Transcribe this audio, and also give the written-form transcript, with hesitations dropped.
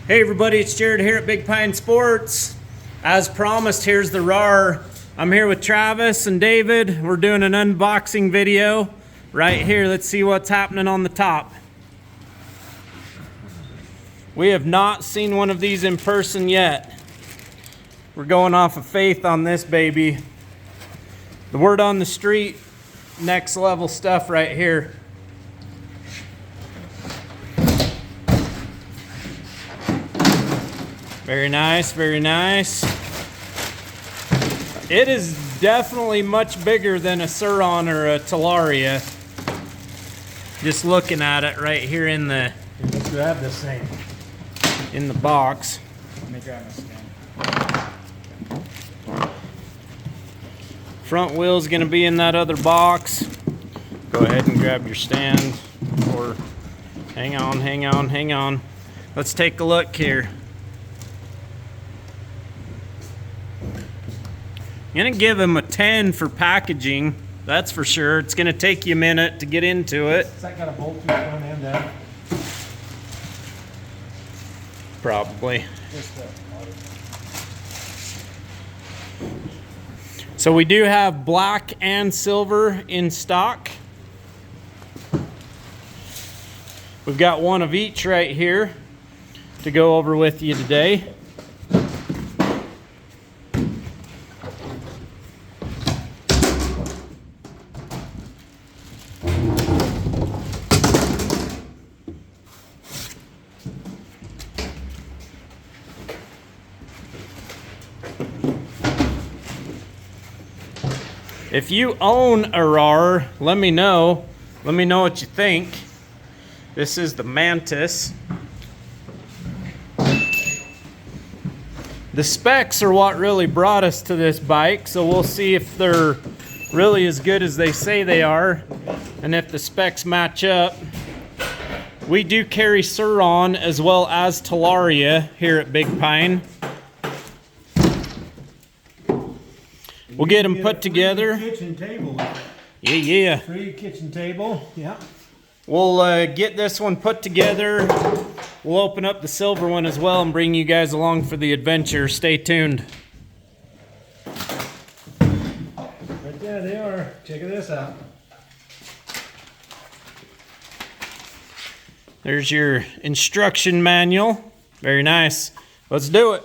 Hey everybody, it's Jared here at Big Pine Sports. As promised, here's the Rawrr. I'm here with Travis and David. We're doing an unboxing video right here. Let's see what's happening on the top. We have not seen one of these in person yet. We're going off of faith on this baby. The word on the street, next level stuff right here. Very nice, very nice. It is definitely much bigger than a Rawrr or a Talaria. Just looking at it right here in the... Let's grab this thing. In the box. Let me grab this thing. Front wheel's gonna be in that other box. Go ahead and grab your stand, or hang on. Let's take a look here. I'm gonna give him a 10 for packaging, that's for sure. It's gonna take you a minute to get into it. Has that got a bolt to the front end there? Probably. So we do have black and silver in stock. We've got one of each right here to go over with you today. If you own a Rawrr, let me know. Let me know what you think. This is the Mantis. The specs are what really brought us to this bike, so we'll see if they're really as good as they say they are, and if the specs match up. We do carry Rawrr as well as Talaria here at Big Pine. We'll get them put together. Kitchen table. Yeah. Free kitchen table. Yeah. We'll get this one put together. We'll open up the silver one as well and bring you guys along for the adventure. Stay tuned. Right there they are. Check this out. There's your instruction manual. Very nice. Let's do it.